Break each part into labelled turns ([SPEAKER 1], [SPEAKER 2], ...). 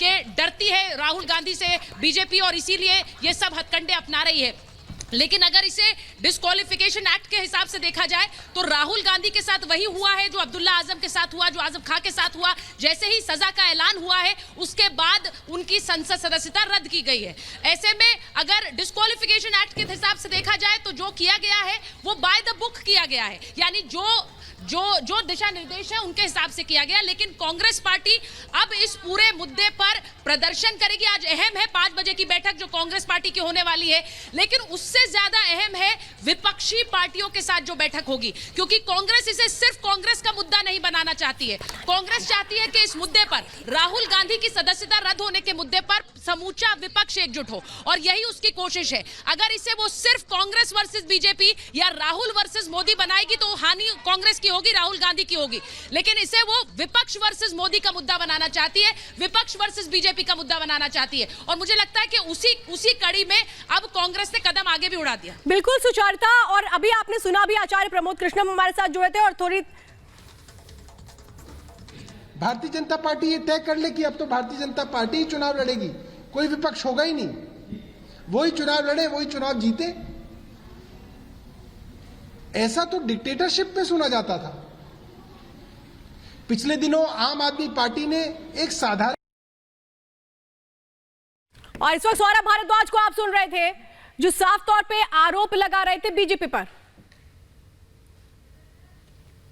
[SPEAKER 1] कि डरती है राहुल गांधी से बीजेपी और इसीलिए ये सब हथकंडे अपना रही है। लेकिन अगर इसे डिस्क्वालिफिकेशन एक्ट के हिसाब से देखा जाए तो राहुल गांधी के साथ वही हुआ है जो अब्दुल्ला आजम के साथ हुआ, जो आजम खां के साथ हुआ। जैसे ही सजा का ऐलान हुआ है उसके बाद उनकी संसद सदस्यता रद्द की गई है। ऐसे में अगर डिस्क्वालिफिकेशन एक्ट के हिसाब से देखा जाए तो जो किया गया है वो बाय द बुक किया गया है, यानी जो दिशा निर्देश है उनके हिसाब से किया गया। लेकिन कांग्रेस पार्टी अब इस पूरे मुद्दे पर प्रदर्शन करेगी। आज अहम है 5 बजे की बैठक जो कांग्रेस पार्टी की होने वाली है, लेकिन उससे ज्यादा अहम है विपक्षी पार्टियों के साथ जो बैठक होगी, क्योंकि कांग्रेस इसे सिर्फ कांग्रेस का मुद्दा नहीं बनाना चाहती है। कांग्रेस चाहती है कि इस मुद्दे पर राहुल गांधी की सदस्यता रद्द होने के मुद्दे पर समूचा विपक्ष एकजुट हो, और यही उसकी कोशिश है। अगर इसे वो सिर्फ कांग्रेस वर्सेस बीजेपी या राहुल वर्सेस मोदी बनाएगी तो हानि कांग्रेस की होगी, राहुल गांधी की होगी। लेकिन इसे वो विपक्ष वर्सेस मोदी का मुद्दा बनाना चाहती है, विपक्ष वर्सेस बीजेपी का मुद्दा बनाना चाहती है। और मुझे लगता है कि उसी कड़ी में अब कांग्रेस ने कदम आगे भी उड़ा दिया।
[SPEAKER 2] बिल्कुल सुचारिता, और अभी आपने सुना भी आचार्य प्रमोद कृष्णम हमारे साथ जुड़े थे, और थोड़ी
[SPEAKER 3] भारतीय जनता पार्टी ये तय कर ले कि अब तो भारतीय जनता पार्टी ही चुनाव लड़ेगी, कोई विपक्ष होगा ही नहीं, वही चुनाव लड़े, वही चुनाव जीते। ऐसा तो डिक्टेटरशिप में सुना जाता था। पिछले दिनों आम आदमी पार्टी ने एक साधारण,
[SPEAKER 2] और इस वक्त सौरभ भारद्वाज को आप सुन रहे थे जो साफ तौर पे आरोप लगा रहे थे बीजेपी पर।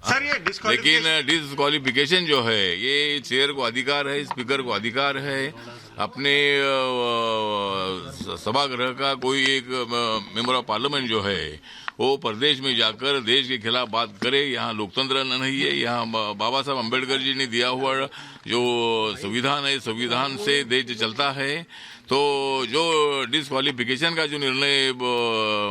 [SPEAKER 4] सर ये लेकिन डिस्क्वालिफिकेशन जो है ये चेयर को अधिकार है, स्पीकर को अधिकार है अपने सभागृह का कोई एक मेंबर ऑफ पार्लियामेंट जो है वो प्रदेश में जाकर देश के खिलाफ बात करे। यहाँ लोकतंत्र नहीं है, यहाँ बाबा साहब अम्बेडकर जी ने दिया हुआ जो संविधान है, संविधान से देश चलता है। तो जो डिस्क्वालिफिकेशन का जो निर्णय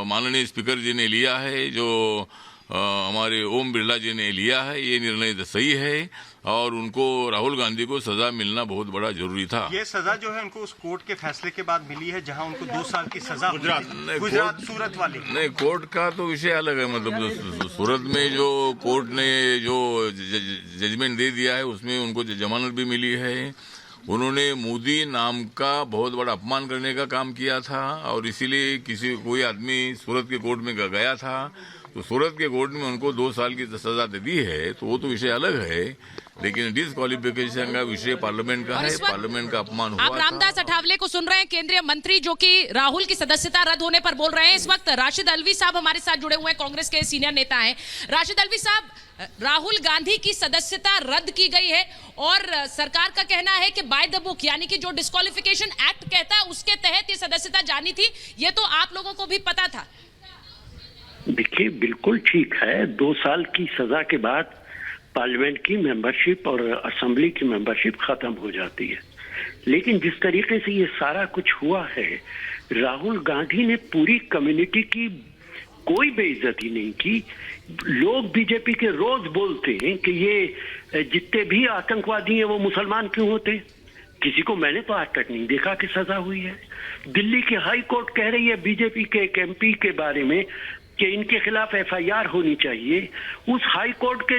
[SPEAKER 4] माननीय स्पीकर जी ने लिया है, जो हमारे ओम बिरला जी ने लिया है, ये निर्णय तो सही है, और उनको राहुल गांधी को सजा मिलना बहुत बड़ा जरूरी था।
[SPEAKER 5] ये सजा जो है उनको उस कोर्ट के फैसले के बाद मिली है जहां उनको 2 साल की सजा गुजरात सूरत वाली।
[SPEAKER 4] नहीं, कोर्ट का तो विषय अलग है। मतलब सूरत में जो कोर्ट ने जो जजमेंट दे दिया है उसमें उनको जमानत भी मिली है। उन्होंने मोदी नाम का बहुत बड़ा अपमान करने का काम किया था, और इसीलिए कोई आदमी सूरत के कोर्ट में गया था, तो सूरत के कोर्ट में उनको 2 साल की सजा दे दी है, तो वो तो विषय अलग है। लेकिन डिस्क्वालिफिकेशन का विषय पार्लियामेंट का है, पार्लियामेंट का अपमान हुआ।
[SPEAKER 1] आप रामदास अठावले को सुन रहे हैं, केंद्रीय मंत्री जो कि राहुल की सदस्यता रद्द होने पर बोल रहे हैं। इस वक्त राशिद अल्वी साहब हमारे साथ जुड़े हुए हैं, कांग्रेस के सीनियर नेता हैं। राशिद अल्वी साहब, राहुल गांधी की सदस्यता रद्द की गई है और सरकार का कहना है कि बाय द बुक, यानी कि जो डिस्क्वालिफिकेशन एक्ट कहता है उसके तहत ये सदस्यता जानी थी। ये तो आप लोगों को भी पता था।
[SPEAKER 6] देखिए, बिल्कुल ठीक है, 2 साल की सजा के बाद पार्लियामेंट की मेंबरशिप और असेंबली की मेंबरशिप खत्म हो जाती है। लेकिन जिस तरीके से ये सारा कुछ हुआ है, राहुल गांधी ने पूरी कम्युनिटी की कोई बेइज्जती नहीं की। लोग बीजेपी के रोज बोलते हैं कि ये जितने भी आतंकवादी हैं वो मुसलमान क्यों होते, किसी को मैंने तो आज तक नहीं देखा कि सजा हुई है। दिल्ली की हाई कोर्ट कह रही है बीजेपी के एक एमपी के बारे में कि इनके खिलाफ एफआईआर होनी चाहिए। उस हाई कोर्ट के